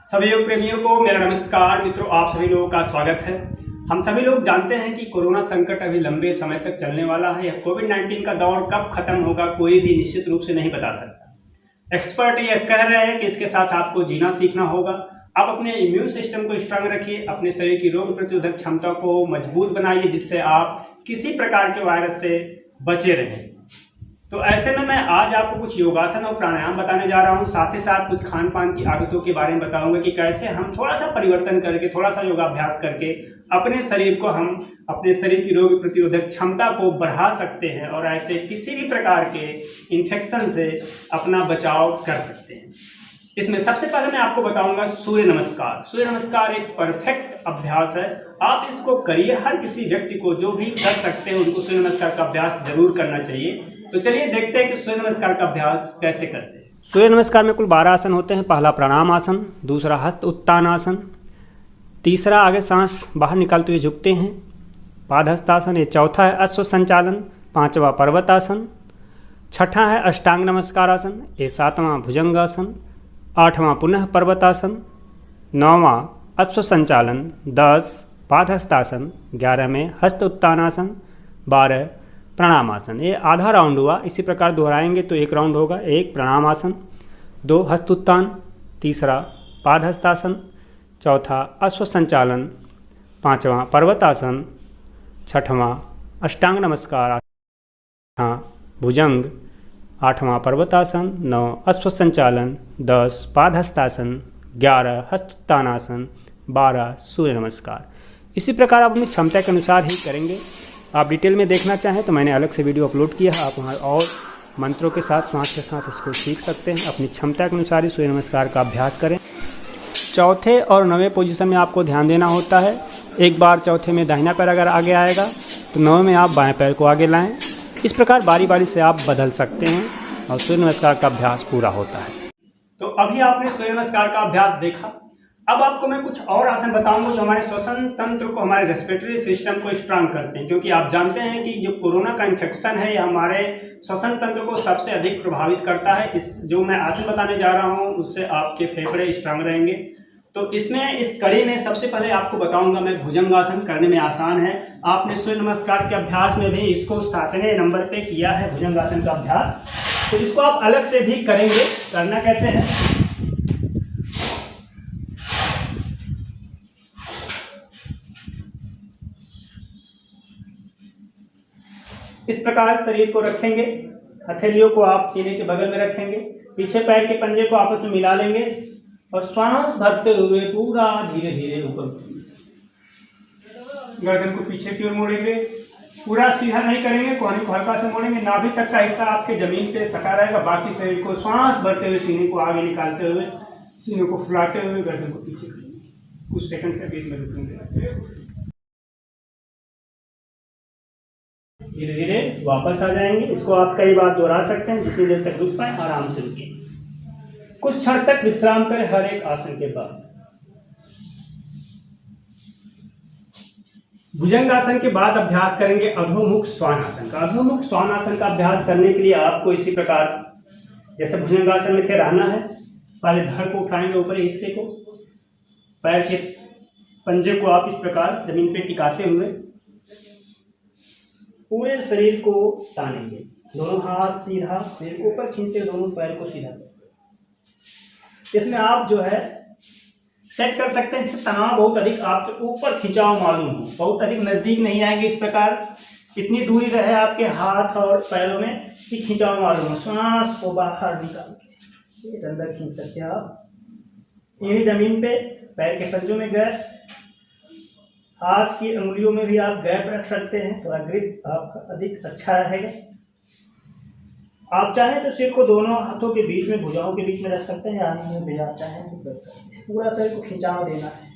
सभी योग प्रेमियों को मेरा नमस्कार। मित्रों, आप सभी लोगों का स्वागत है। हम सभी लोग जानते हैं कि कोरोना संकट अभी लंबे समय तक चलने वाला है। यह कोविड-19 का दौर कब खत्म होगा कोई भी निश्चित रूप से नहीं बता सकता। एक्सपर्ट यह कह रहे हैं कि इसके साथ आपको जीना सीखना होगा। आप अपने इम्यून सिस्टम को स्ट्रांग रखिए, अपने शरीर की रोग प्रतिरोधक क्षमता को मजबूत बनाइए, जिससे आप किसी प्रकार के वायरस से बचे रहें। तो ऐसे में मैं आज आपको कुछ योगासन और प्राणायाम बताने जा रहा हूँ। साथ ही साथ कुछ खान पान की आदतों के बारे में बताऊंगा कि कैसे हम थोड़ा सा परिवर्तन करके, थोड़ा सा योगाभ्यास करके अपने शरीर की रोग प्रतिरोधक क्षमता को बढ़ा सकते हैं और ऐसे किसी भी प्रकार के इन्फेक्शन से अपना बचाव कर सकते हैं। इसमें सबसे पहले मैं आपको बताऊंगा सूर्य नमस्कार। सूर्य नमस्कार एक परफेक्ट अभ्यास है। आप इसको करिए। हर किसी व्यक्ति को जो भी कर सकते हैं उनको सूर्य नमस्कार का अभ्यास जरूर करना चाहिए। तो चलिए देखते हैं कि सूर्य नमस्कार का अभ्यास कैसे करते हैं। सूर्य नमस्कार में कुल 12 आसन होते हैं। पहला प्रणाम आसन, दूसरा हस्त उत्तान आसन, तीसरा आगे सांस बाहर निकालते हुए झुकते हैं पादहस्तासन, ये चौथा है अश्व संचालन, पांचवा पर्वतासन, छठा है अष्टांग नमस्कार आसन, ये सातवां भुजंगासन, आठवां पुनः पर्वतासन, नौवां अश्व संचालन, 10 पादहस्तासन, 11 में हस्त उत्तानासन, 12 प्रणामासन। ये आधा राउंड हुआ। इसी प्रकार दोहराएंगे तो एक राउंड होगा। एक प्रणामासन, 2 हस्त उत्तान, तीसरा पादहस्तासन, चौथा अश्व संचालन, पांचवां पर्वतासन, छठवां अष्टांग नमस्कार आसन, भुजंग, 8वां पर्वतासन, 9 अश्व संचालन, 10 पादहस्तासन, 11 हस्तोत्तानासन, 12 सूर्य नमस्कार। इसी प्रकार आप अपनी क्षमता के अनुसार ही करेंगे। आप डिटेल में देखना चाहें तो मैंने अलग से वीडियो अपलोड किया है। आप वहाँ और मंत्रों के साथ, श्वास के साथ इसको सीख सकते हैं। अपनी क्षमता के अनुसार ही सूर्य नमस्कार का अभ्यास करें। चौथे और 9वें पोजीशन में आपको ध्यान देना होता है। एक बार चौथे में दाहिना पैर अगर आगे आएगा तो 9वें में आप बाएं पैर को आगे लाएं। इस प्रकार बारी बारी से आप बदल सकते हैं और सूर्य नमस्कार का अभ्यास पूरा होता है। तो अभी आपने सूर्य नमस्कार का अभ्यास देखा। अब आपको मैं कुछ और आसन बताऊंगा जो हमारे श्वसन तंत्र को, हमारे रेस्पिरेटरी सिस्टम को स्ट्रांग करते हैं। क्योंकि आप जानते हैं कि जो कोरोना का इन्फेक्शन है, यह हमारे श्वसन तंत्र को सबसे अधिक प्रभावित करता है। इस जो मैं आसन बताने जा रहा हूँ उससे आपके फेफड़े स्ट्रांग रहेंगे। तो इसमें, इस कड़ी में सबसे पहले आपको बताऊंगा मैं भुजंगासन। करने में आसान है। आपने सूर्य नमस्कार के अभ्यास में भी इसको 7वें नंबर पे किया है, भुजंगासन का अभ्यास। तो इसको आप अलग से भी करेंगे। करना कैसे है, इस प्रकार शरीर को रखेंगे। हथेलियों को आप सीने के बगल में रखेंगे। पीछे पैर के पंजे को आपस में मिला लेंगे और श्वास भरते हुए पूरा धीरे धीरे ऊपर गर्दन को पीछे की ओर मोड़ेंगे। पूरा सीधा नहीं करेंगे, कोहनी को हल्का से मोड़ेंगे। नाभि तक का हिस्सा आपके जमीन पे सका रहेगा। बाकी शरीर को श्वास भरते हुए सीने को आगे निकालते हुए, सीने को फुलाते हुए गर्दन को पीछे करेंगे। कुछ सेकंड से बीच में रुकेंगे। धीरे धीरे वापस आ जाएंगे। इसको आप कई बार दोहरा सकते हैं। जितनी देर तक रुक पाए आराम से रुकिए। कुछ क्षण तक विश्राम करें हर एक आसन के बाद। भुजंगासन के बाद अभ्यास करेंगे अधोमुख स्वानासन का। अधोमुख स्वानासन का अभ्यास करने के लिए आपको इसी प्रकार, जैसे भुजंगासन में थे, रहना है। पहले धड़ को उठाएंगे, ऊपर हिस्से को, पैर के पंजे को आप इस प्रकार जमीन पे टिकाते हुए पूरे शरीर को तानेंगे। दोनों हाथ सीधा पैर को ऊपर खींचते, दोनों पैर को सीधा। इसमें आप जो है सेट कर सकते हैं जिससे तनाव बहुत अधिक आपके ऊपर खिंचाव मालूम हो, बहुत अधिक नजदीक नहीं आएंगे। इस प्रकार इतनी दूरी रहे आपके हाथ और पैरों में कि खिंचाव मालूम हो। श्वास को बाहर निकाल के अंदर खींच सकते हैं आप। यही जमीन पे पैर के पंजों में गैप, हाथ की उंगलियों में भी आप गैप रख सकते हैं। थोड़ा ग्रिप आपका अधिक अच्छा रहेगा। आप चाहें तो सिर को दोनों हाथों के बीच में, भुजाओं के बीच में रख सकते हैं, या मुंह भी आप चाहें तो कर सकते हैं। पूरा शरीर को खिंचाव देना है।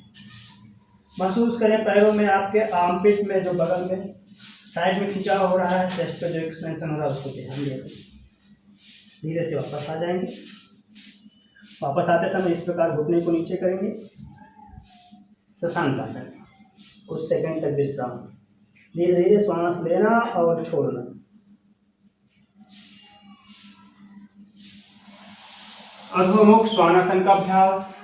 महसूस करें पैरों में, आपके आर्मपिट में, जो बगल में साइड में खिंचाव हो रहा है, चेस्ट पे जो एक्सपेंशन हो रहा है उसको ध्यान दें। धीरे से वापस आ जाएंगे। वापस आते समय इस प्रकार घुटने को नीचे करेंगे। शशांक आसन, कुछ सेकंड तक विश्राम। धीरे धीरे श्वास लेना और छोड़ना। अधोमुख स्वानासन का अभ्यास।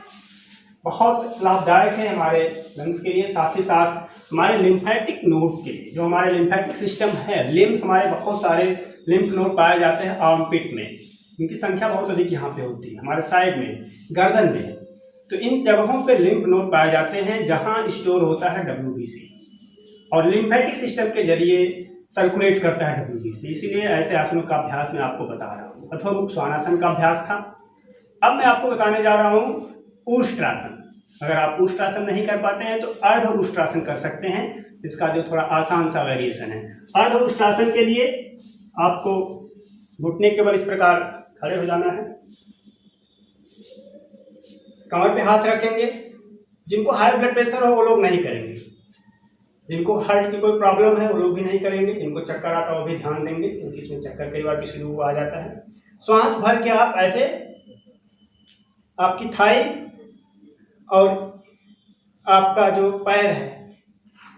बहुत लाभदायक है हमारे लंग्स के लिए, साथ ही साथ हमारे लिम्फेटिक नोड के लिए। जो हमारे लिम्फेटिक सिस्टम है, लिम्फ, हमारे बहुत सारे लिम्फ नोड पाए जाते हैं आर्मपिट में, इनकी संख्या बहुत अधिक यहाँ पे होती है, हमारे साइड में, गर्दन में। तो इन जगहों पे लिम्फ नोड पाए जाते हैं जहाँ स्टोर होता है WBC, और लिम्फेटिक सिस्टम के जरिए सर्कुलेट करता है WBC। इसीलिए ऐसे आसनों का अभ्यास मैं आपको बता रहा हूँ। अधोमुख श्वानासन का अभ्यास था। अब मैं आपको बताने जा रहा हूँ ऊष्ट्रासन। अगर आप ऊष्ट्रासन नहीं कर पाते हैं तो अर्ध ऊष्ट्रासन कर सकते हैं, इसका जो थोड़ा आसान सा वेरिएशन है। अर्ध ऊष्ट्रासन के लिए आपको घुटने केवल इस प्रकार खड़े हो जाना है, कमर पे हाथ रखेंगे। जिनको हाई ब्लड प्रेशर हो वो लोग नहीं करेंगे, जिनको हार्ट की कोई प्रॉब्लम है वो लोग भी नहीं करेंगे, जिनको चक्कर आता है वो भी ध्यान देंगे, क्योंकि इसमें चक्कर कई बार किसी लोगों को आ जाता है। श्वास भर के आप ऐसे आपकी थाई और आपका जो पैर है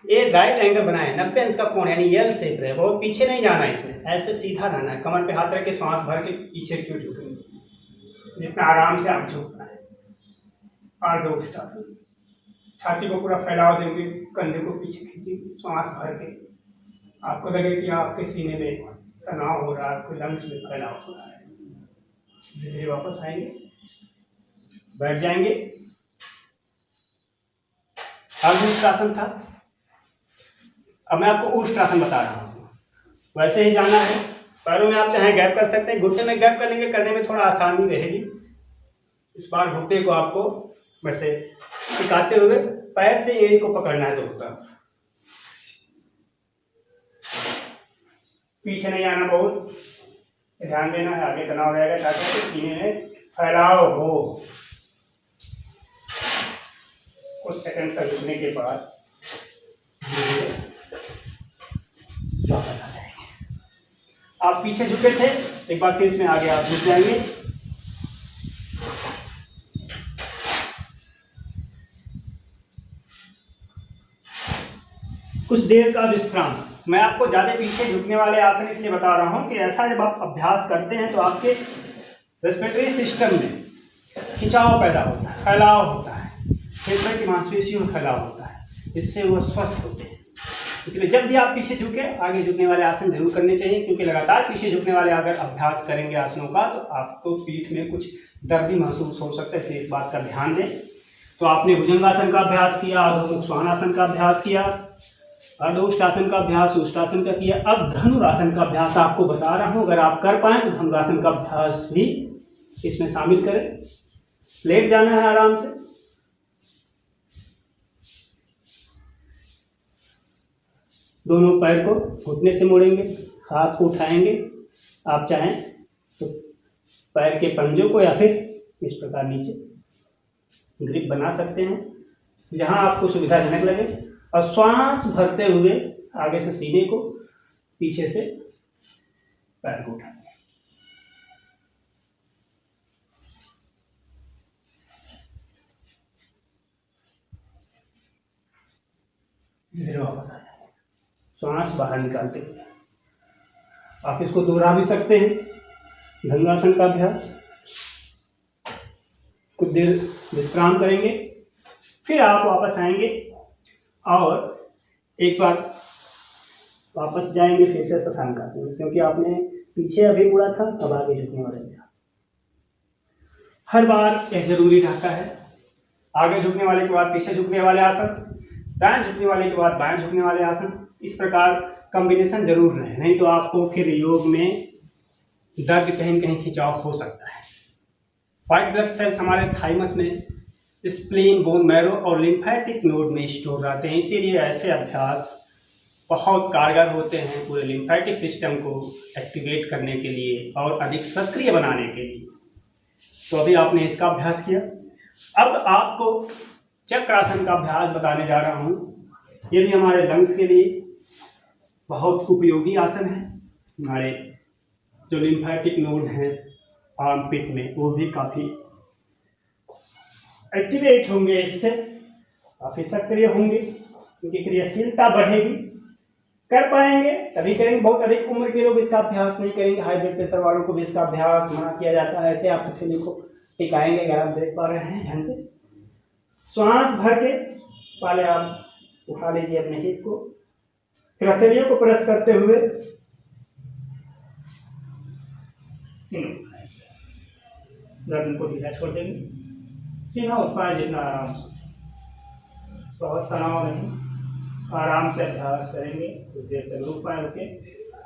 ये राइट एंगल बनाए, 90 अंश का कोण, यानी एल शेप रहे, बहुत पीछे नहीं जाना है, इसमें ऐसे सीधा रहना है। कमर पे हाथ रख के श्वास भर के पीछे क्यों झुकेंगे, जितना आराम से आप झुकना है। अर्ध ऊष्ट्रासन, छाती को पूरा फैलाव देंगे, कंधे को पीछे खींचेंगे, श्वास भर के। आपको लगे कि आपके सीने में तनाव हो रहा है, आपके लंग्स में फैलाव हो रहा है। धीरे धीरे वापस आएंगे, बैठ जाएंगे। अर्धऊष्ट्रासन था। अब मैं आपको ऊष्ट्रासन बता रहा हूँ, वैसे ही जाना है। पैरों में आप चाहे गैप कर सकते हैं, घुटने में गैप कर लेंगे, करने में थोड़ा आसानी रहेगी। इस बार घुटने को आपको वैसे टिकाते हुए पैर से एड़ी को पकड़ना है दोनों तरफ, पीछे नहीं आना, बहुत ध्यान देना है, आगे तनाव रहेगा ताकि सीने में फैलाव हो। कुछ सेकंड तक रुकने के बाद वापस आ जाएंगे। आप पीछे झुके थे, एक बार फिर इसमें आगे आप झुक जाएंगे। कुछ देर का विश्राम। मैं आपको ज्यादा पीछे झुकने वाले आसन इसलिए बता रहा हूं कि ऐसा जब आप अभ्यास करते हैं तो आपके रेस्पिरेटरी सिस्टम में खिंचाव पैदा होता है, फैलाव होता है, फेफड़े की मांसपेशियों में फैलाव होता है, इससे वो स्वस्थ होते हैं। इसलिए जब भी आप पीछे झुके, आगे झुकने वाले आसन जरूर करने चाहिए, क्योंकि लगातार पीछे झुकने वाले अगर अभ्यास करेंगे आसनों का तो आपको पीठ में कुछ दर्द भी महसूस हो सकता है, इसलिए इस बात का ध्यान दें। तो आपने भुजंगासन का अभ्यास किया, अधोमुख श्वानासन का अभ्यास किया, अर्धऊष्ट्रासन का अभ्यास ऊष्ट्रासन का किया। अब धनुरासन का अभ्यास आपको बता रहा हूं, अगर आप कर पाए तो धनुरासन का अभ्यास भी इसमें शामिल करें। लेट जाना है आराम से, दोनों पैर को घुटने से मोड़ेंगे, हाथ को उठाएंगे। आप चाहें तो पैर के पंजों को या फिर इस प्रकार नीचे ग्रिप बना सकते हैं, जहां आपको सुविधाजनक लगे, और श्वास भरते हुए आगे से सीने को, पीछे से पैर को उठाएंगे। धीरे वापस आ जाएंगे, श्वास बाहर निकालते हुए। आप इसको दोहरा भी सकते हैं, धनुरासन का अभ्यास। कुछ देर विश्राम करेंगे, फिर आप वापस आएंगे और एक बार वापस जाएंगे फिर से शशांकासन, क्योंकि आपने पीछे अभी मुड़ा था, अब आगे झुकने वाले हैं। हर बार यह जरूरी रहता है, आगे झुकने वाले के बाद पीछे झुकने वाले आसन, दाएं झुकने वाले के बाद बाएं झुकने वाले आसन। इस प्रकार कॉम्बिनेशन जरूर रहे, नहीं तो आपको फिर योग में दर्द कहीं कहीं खिंचाव हो सकता है। व्हाइट ब्लड सेल्स हमारे थाइमस में, स्प्लीन, बोन मैरो और लिम्फेटिक नोड में स्टोर रहते हैं, इसीलिए ऐसे अभ्यास बहुत कारगर होते हैं पूरे लिम्फेटिक सिस्टम को एक्टिवेट करने के लिए और अधिक सक्रिय बनाने के लिए। तो अभी आपने इसका अभ्यास किया। अब आपको चक्रासन का अभ्यास बताने जा रहा हूँ। ये भी हमारे लंग्स के लिए बहुत उपयोगी आसन है। हमारे जो लिम्फेटिक नोड हैं आर्मपिट में, वो भी काफ़ी एक्टिवेट होंगे, इससे काफ़ी सक्रिय होंगे, क्योंकि क्रियाशीलता बढ़ेगी। कर पाएंगे तभी करेंगे। बहुत अधिक उम्र के लोग इसका अभ्यास नहीं करेंगे, हाई ब्लड प्रेशर वालों को भी इसका अभ्यास मना किया जाता है। ऐसे आप हथेली को टिकाएंगे, अगर आप देख पा रहे हैं ध्यान से, श्वास भर के पहले आप उठा लीजिए अपने हिप को, फिर हथेलियों को प्रेस करते हुए गर्दन को ढीला छोड़ देंगे, सीधा उठ पाए जितना आराम से, बहुत तनाव नहीं, आराम से अभ्यास करेंगे। कुछ देर तक रुक पाए रुके,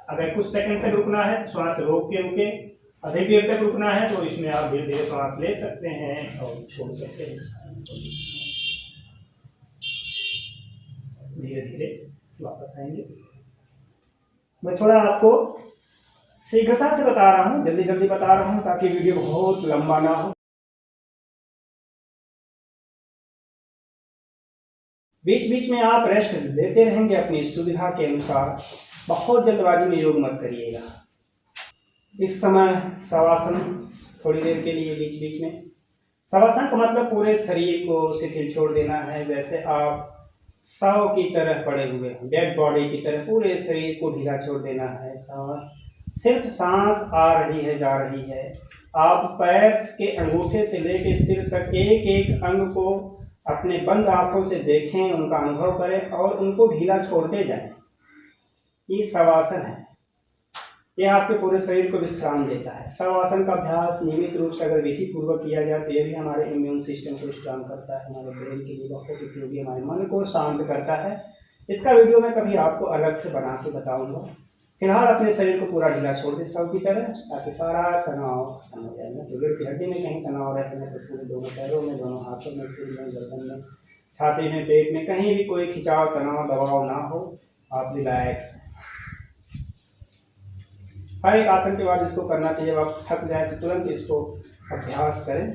अगर कुछ सेकंड तक रुकना है श्वास रोक के रुके, अधिक देर तक रुकना है तो इसमें आप धीरे धीरे श्वास ले सकते हैं और छोड़ सकते हैं, धीरे धीरे वापस आएंगे। मैं थोड़ा आपको शीघ्रता से बता रहा हूँ, जल्दी जल्दी बता रहा हूँ ताकि वीडियो बहुत लंबा ना हो। बीच बीच में आप रेस्ट लेते रहेंगे अपनी सुविधा के अनुसार, बहुत जल्दबाजी में योग मत करिएगा। इस समय शवासन थोड़ी देर के लिए बीच बीच में, शवासन का मतलब पूरे शरीर को शिथिल छोड़ देना है, जैसे आप शव की तरह पड़े हुए हैं, डेड बॉडी की तरह पूरे शरीर को ढीला छोड़ देना है। सांस, सिर्फ सांस आ रही है जा रही है। आप पैर के अंगूठे से लेकर सिर तक एक एक अंग को अपने बंद आंखों से देखें, उनका अनुभव करें और उनको ढीला छोड़ते जाएं। ये शवासन है, यह आपके पूरे शरीर को विश्राम देता है। शवासन का अभ्यास नियमित रूप से अगर विधि पूर्वक किया जाए तो यह भी हमारे इम्यून सिस्टम को स्ट्रांग करता है, हमारे ब्रेन के लिए बहुत उपयोगी, हमारे मन को शांत करता है। इसका वीडियो मैं कभी आपको अलग से बना के बताऊंगा। फिलहाल अपने शरीर को पूरा ढीला छोड़ दें सब की तरह, ताकि सारा तनाव खत्म हो जाएगा। तो रीढ़ की हड्डी में कहीं तनाव रहते हैं तो पूरे दोनों पैरों में, दोनों हाथों में, सिर में, गर्दन में, छाती में, पेट में कहीं भी कोई खिंचाव, तनाव, दबाव ना हो, आप रिलैक्स। हर एक आसन के बाद इसको करना चाहिए। जब आप थक जाए तो तुरंत इसको अभ्यास करें।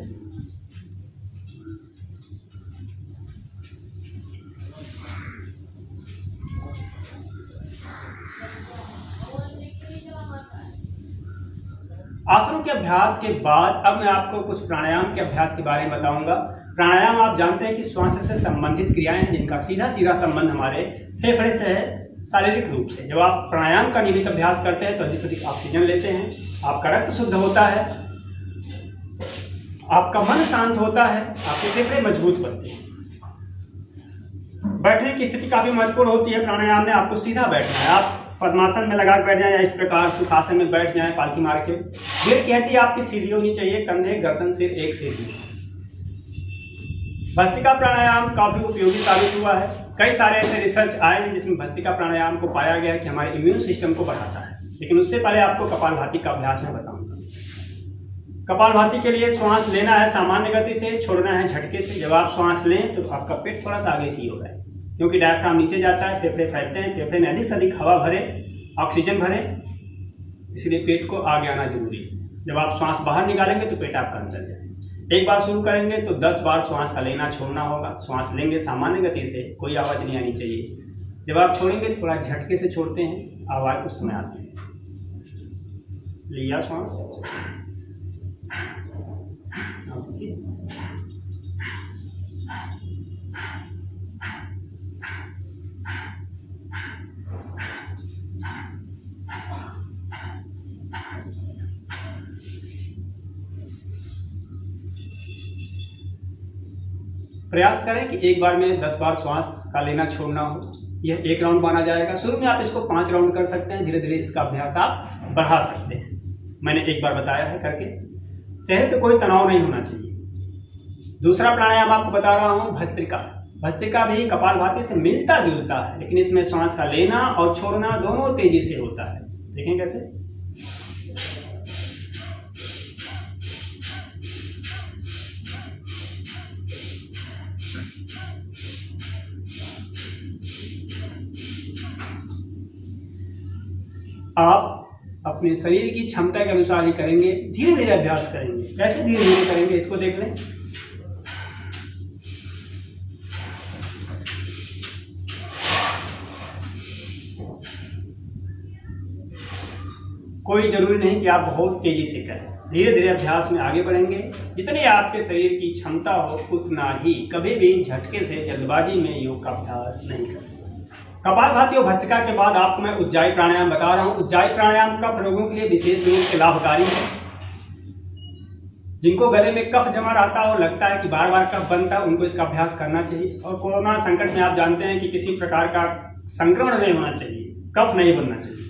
आसनों के अभ्यास के बाद अब मैं आपको कुछ प्राणायाम के अभ्यास के बारे में बताऊंगा। प्राणायाम आप जानते हैं कि श्वास से संबंधित क्रियाएं हैं, जिनका सीधा सीधा संबंध हमारे फेफड़े से है, शारीरिक रूप से। जब आप प्राणायाम का नियमित अभ्यास करते हैं तो अधिक से अधिक ऑक्सीजन लेते हैं, आपका रक्त शुद्ध होता है, आपका मन शांत होता है, आपके फेफड़े मजबूत बनते हैं। बैठने की स्थिति काफी महत्वपूर्ण होती है। प्राणायाम में आपको सीधा बैठना है, आप पद्मासन में लगा बैठ जाएं या इस प्रकार सुखासन में बैठ जाएं पालथी मार के। रीढ़ की हड्डी आपकी सीधी होनी चाहिए, कंधे, गर्दन, सिर एक सीधी। भस्त्रिका प्राणायाम काफी उपयोगी साबित हुआ है। कई सारे ऐसे रिसर्च आए हैं जिसमें भस्त्रिका प्राणायाम को पाया गया कि हमारे इम्यून सिस्टम को बढ़ाता है। लेकिन उससे पहले आपको कपालभाति का अभ्यास मैं बताऊंगा। कपालभाति के लिए श्वास लेना है सामान्य गति से, छोड़ना है झटके से। जब आप श्वास लें तो आपका पेट थोड़ा सा आगे की ओर है, क्योंकि डायफ्राम नीचे जाता है, फेफड़े फैलते हैं, फेफड़े में अधिक से अधिक हवा भरे, ऑक्सीजन भरे, इसलिए पेट को आगे आना जरूरी है। जब आप श्वास बाहर निकालेंगे तो पेट आपका अंदर जाए। एक बार शुरू करेंगे तो 10 बार श्वास का लेना छोड़ना होगा। श्वास लेंगे सामान्य गति से, कोई आवाज़ नहीं आनी चाहिए। जब आप छोड़ेंगे थोड़ा झटके से छोड़ते हैं, आवाज़ उस समय आती है। लिया श्वास, प्रयास करें कि एक बार में 10 बार श्वास का लेना छोड़ना हो। यह एक राउंड माना जाएगा। शुरू में आप इसको 5 राउंड कर सकते हैं, धीरे धीरे इसका अभ्यास आप बढ़ा सकते हैं। मैंने एक बार बताया है करके। चेहरे पे कोई तनाव नहीं होना चाहिए। दूसरा प्राणायाम आपको बता रहा हूँ, भस्त्रिका। भस्त्रिका भी कपालभाति से मिलता जुलता है, लेकिन इसमें श्वास का लेना और छोड़ना दोनों तेजी से होता है। देखें कैसे। आप अपने शरीर की क्षमता के अनुसार ही करेंगे, धीरे धीरे अभ्यास करेंगे। कैसे धीरे धीरे करेंगे इसको देख लें। कोई जरूरी नहीं कि आप बहुत तेजी से करें, धीरे धीरे अभ्यास में आगे बढ़ेंगे। जितनी आपके शरीर की क्षमता हो उतना ही, कभी भी झटके से जल्दबाजी में योग का अभ्यास नहीं करें। कपालभाति और भस्त्रिका के बाद आपको मैं उज्जाई प्राणायाम बता रहा हूँ। उज्जाई प्राणायाम का रोगों के लिए विशेष रूप से लाभकारी है। जिनको गले में कफ जमा रहता हो, लगता है कि बार बार कफ बनता है, उनको इसका अभ्यास करना चाहिए। और कोरोना संकट में आप जानते हैं कि किसी प्रकार का संक्रमण नहीं होना चाहिए, कफ नहीं बनना चाहिए।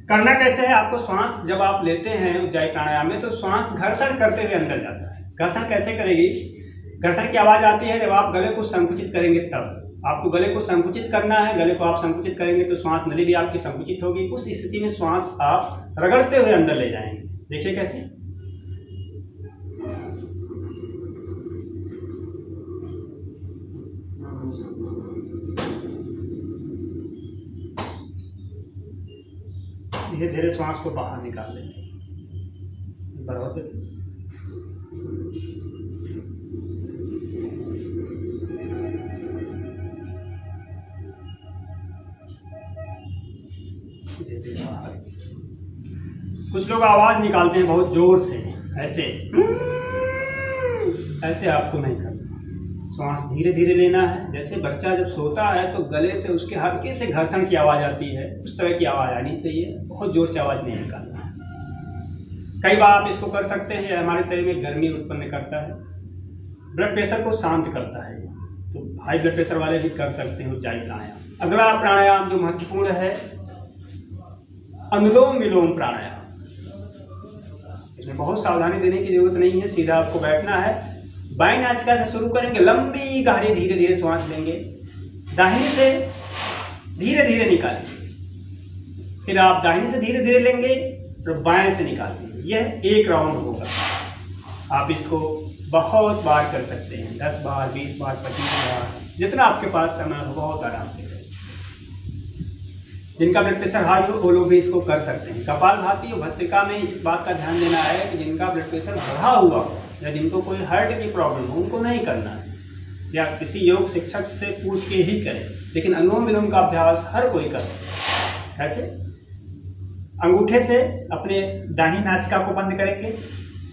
करना कैसे है, आपको श्वास जब आप लेते हैं उज्जाई प्राणायाम में, तो श्वास घर्षण करते हुए अंदर जाता है। घर्षण कैसे करेगी, घर्षण की आवाज़ आती है जब आप गले को संकुचित करेंगे, तब आपको गले को संकुचित करना है। गले को आप संकुचित करेंगे तो श्वास नली भी आपकी संकुचित होगी। उस स्थिति में श्वास आप रगड़ते हुए अंदर ले जाएंगे। देखिए कैसे, धीरे धीरे श्वास को बाहर निकाल लेंगे। बराबर कुछ लोग आवाज निकालते हैं बहुत जोर से, ऐसे ऐसे आपको नहीं करना। श्वास धीरे धीरे लेना है। जैसे बच्चा जब सोता है तो गले से उसके हल्के से घर्षण की आवाज़ आती है, उस तरह की आवाज़ आनी चाहिए। बहुत जोर से आवाज़ नहीं निकालना है। कई बार आप इसको कर सकते हैं, यह हमारे शरीर में गर्मी उत्पन्न करता है, ब्लड प्रेशर को शांत करता है। तो हाई ब्लड प्रेशर वाले भी कर सकते हैं उज्जाई प्राणायाम। अगला प्राणायाम जो महत्वपूर्ण है, अनुलोम विलोम प्राणायाम। इसमें बहुत सावधानी देने की जरूरत नहीं है, सीधा आपको बैठना है। बाईं नासिका से शुरू करेंगे, लंबी गहरी धीरे धीरे श्वास लेंगे, दाहिनी से धीरे धीरे निकालेंगे, फिर आप दाहिनी से धीरे धीरे लेंगे और बाएं से निकालेंगे। यह एक राउंड होगा। आप इसको बहुत बार कर सकते हैं, 10 बार, 20 बार, 25 बार, जितना आपके पास समय हो, बहुत आराम से करें। जिनका ब्लड प्रेशर हाई हो वो लोग भी इसको कर सकते हैं। कपालभाति और भस्त्रिका में इस बात का ध्यान देना है कि जिनका ब्लड प्रेशर बढ़ा हुआ हो या जिनको कोई हार्ट की प्रॉब्लम हो, उनको नहीं करना है, या किसी योग शिक्षक से पूछ के ही करें। लेकिन अनुलोम विलोम का अभ्यास हर कोई कर सकता है। ऐसे अंगूठे से अपने दाहिनी नासिका को बंद करेंगे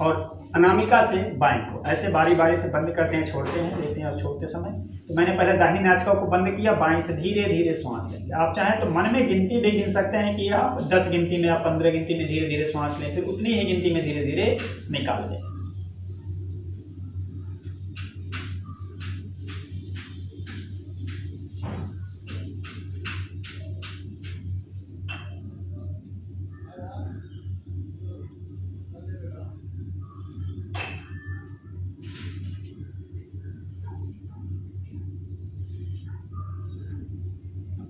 और अनामिका से बाएं को ऐसे बारी बारी से बंद करते हैं, छोड़ते हैं, लेते हैं और छोड़ते समय। तो मैंने पहले दाहिनी नासिका को बंद किया, बाएं से धीरे धीरे श्वास लेंगे। आप चाहें तो मन में गिनती भी गिन सकते हैं कि आप 10 गिनती में या 15 गिनती में धीरे धीरे श्वास लें, फिर उतनी ही गिनती में धीरे धीरे निकाल दें।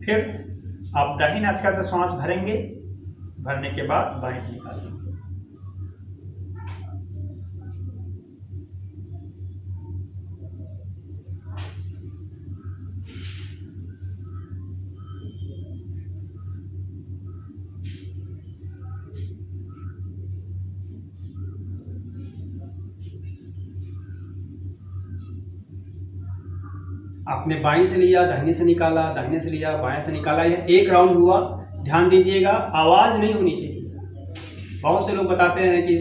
फिर आप दाहिनी नासिका से श्वास भरेंगे, भरने के बाद बाएं से निकालेंगे। आपने बाएं से लिया, दाहिने से निकाला, दाहिने से लिया, बाएं से निकाला, यह एक राउंड हुआ। ध्यान दीजिएगा, आवाज़ नहीं होनी चाहिए। बहुत से लोग बताते हैं कि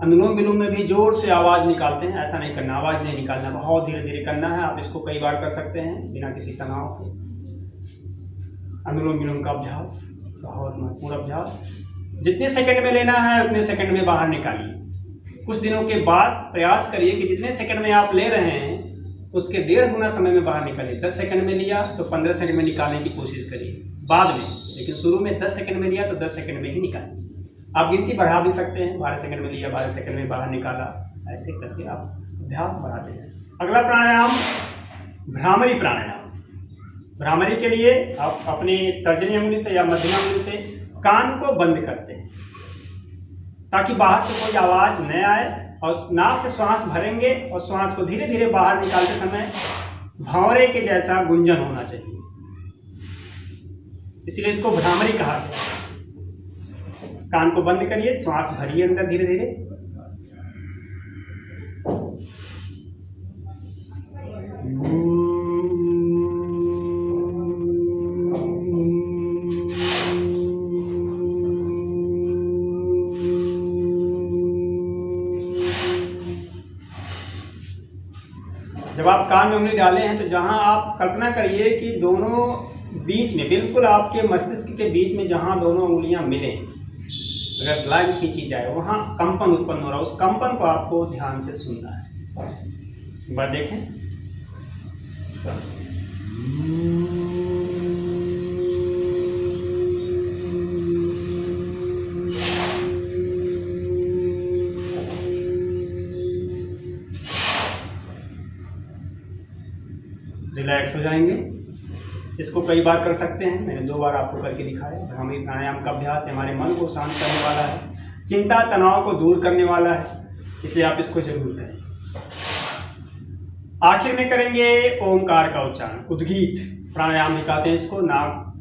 अनुलोम विलोम में भी जोर से आवाज़ निकालते हैं, ऐसा नहीं करना, आवाज़ नहीं निकालना, बहुत धीरे धीरे करना है। आप इसको कई बार कर सकते हैं बिना किसी तनाव के। अनुलोम विलोम का अभ्यास बहुत महत्वपूर्ण अभ्यास, जितने सेकंड में लेना है उतने सेकंड में बाहर निकालिए। कुछ दिनों के बाद प्रयास करिए कि जितने सेकंड में आप ले रहे हैं उसके 1.5 गुना समय में बाहर निकालिए। 10 सेकंड में लिया तो 15 सेकंड में निकालने की कोशिश करिए बाद में, लेकिन शुरू में 10 सेकंड में लिया तो 10 सेकंड में ही निकालिए। आप गिनती बढ़ा भी सकते हैं, 12 सेकंड में लिया, 12 सेकंड में बाहर निकाला, ऐसे करके आप अभ्यास बढ़ाते हैं। अगला प्राणायाम भ्रामरी प्राणायाम। भ्रामरी के लिए आप अपनी तर्जनी अंगुली से या मध्यमा अंगुली से कान को बंद करते हैं ताकि बाहर से कोई आवाज न आए, और नाक से श्वास भरेंगे और श्वास को धीरे धीरे बाहर निकालते समय भंवरे के जैसा गुंजन होना चाहिए, इसलिए इसको भ्रामरी कहा गया। कान को बंद करिए, श्वास भरिए अंदर धीरे धीरे। जब आप कान में उंगली डाले हैं तो जहां आप कल्पना करिए कि दोनों बीच में, बिल्कुल आपके मस्तिष्क के बीच में जहां दोनों उंगलियां मिलें, अगर लाइन खींची जाए वहाँ कंपन उत्पन्न हो रहा है, उस कंपन को आपको ध्यान से सुनना है। एक बार देखें। रिलैक्स हो जाएंगे। इसको कई बार कर सकते हैं, मैंने 2 बार आपको करके दिखाया। भ्रामरी प्राणायाम का अभ्यास हमारे मन को शांत करने वाला है, चिंता तनाव को दूर करने वाला है, इसलिए आप इसको जरूर करें। आखिर में करेंगे ओमकार का उच्चारण, उद्गीत प्राणायाम भी कहते हैं इसको। नाक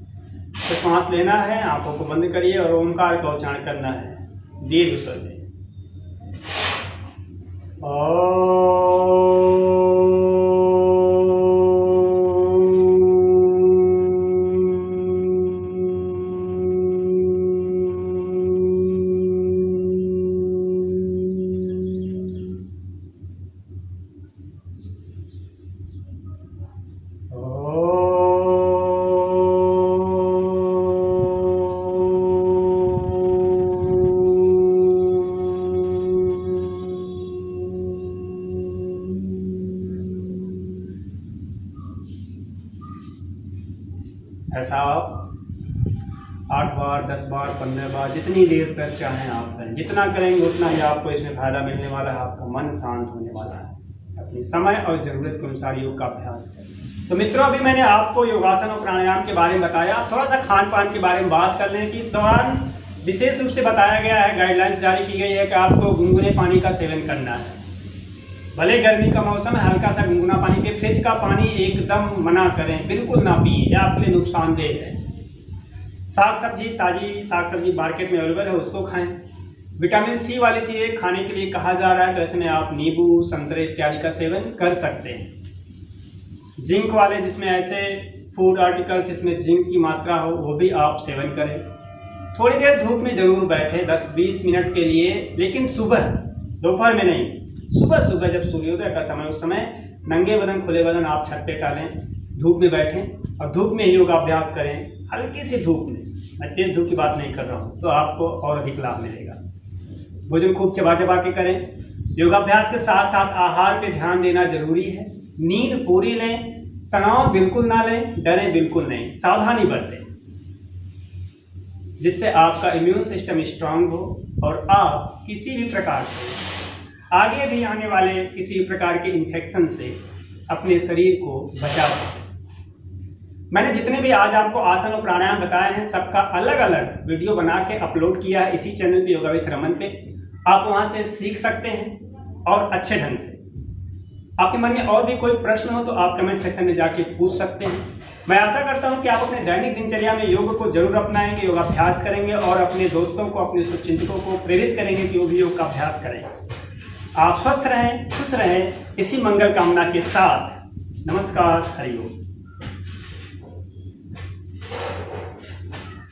से सांस लेना है, आंखों को बंद करिए और ओमकार का उच्चारण करना है, दीर्घ स्वर में। ऐसा आप 8 बार, 10 बार, 15 बार, जितनी देर तक चाहें आप करें। जितना करेंगे उतना ही आपको इसमें फायदा मिलने वाला है, आपका मन शांत होने वाला है। अपने समय और ज़रूरत के अनुसार योग का अभ्यास करें। तो मित्रों, अभी मैंने आपको योगासन और प्राणायाम के बारे में बताया। थोड़ा सा खान पान के बारे में बात कर लें कि इस दौरान विशेष रूप से बताया गया है, गाइडलाइंस जारी की गई है कि आपको गुनगुने पानी का सेवन करना है। भले गर्मी का मौसम है, हल्का सा गुनगुना पानी पिए। फ्रिज का पानी एकदम मना करें, बिल्कुल ना पिए, यह आपके लिए नुकसानदेह है। साग सब्जी, ताजी साग सब्जी मार्केट में अवेलेबल है, उसको खाएं। विटामिन सी वाली चीज़ें खाने के लिए कहा जा रहा है, तो ऐसे में आप नींबू, संतरे इत्यादि का सेवन कर सकते हैं। जिंक वाले, जिसमें ऐसे फूड आर्टिकल्स जिसमें जिंक की मात्रा हो, वो भी आप सेवन करें। थोड़ी देर धूप में जरूर बैठे, 10-20 मिनट के लिए, लेकिन सुबह, दोपहर में नहीं। सुबह सुबह जब सूर्योदय का समय, उस समय नंगे बदन, खुले बदन आप छत पे टहलें, धूप में बैठें और धूप में योगाभ्यास करें। हल्की सी धूप में, मैं तेज धूप की बात नहीं कर रहा हूँ, तो आपको और अधिक लाभ मिलेगा। भोजन खूब चबा चबा के करें। योगाभ्यास के साथ साथ आहार पे ध्यान देना जरूरी है। नींद पूरी लें, तनाव बिल्कुल ना लें, डरें बिल्कुल नहीं, सावधानी बरतें, जिससे आपका इम्यून सिस्टम स्ट्रांग हो और आप किसी भी प्रकार से, आगे भी आने वाले किसी भी प्रकार के इन्फेक्शन से अपने शरीर को बचा सकें। मैंने जितने भी आज आपको आसन और प्राणायाम बताए हैं, सबका अलग अलग वीडियो बना के अपलोड किया है इसी चैनल पे, योगा विद रमन पे। आप वहां से सीख सकते हैं और अच्छे ढंग से। आपके मन में और भी कोई प्रश्न हो तो आप कमेंट सेक्शन में जाके पूछ सकते हैं। मैं आशा करता हूं कि आप अपने दैनिक दिनचर्या में योग को जरूर अपनाएंगे, योगाभ्यास करेंगे और अपने दोस्तों को, अपने शुभचिंतकों को प्रेरित करेंगे कि वो भी योग का अभ्यास करें। आप स्वस्थ रहें, खुश रहें, इसी मंगल कामना के साथ नमस्कार, हरि ओम।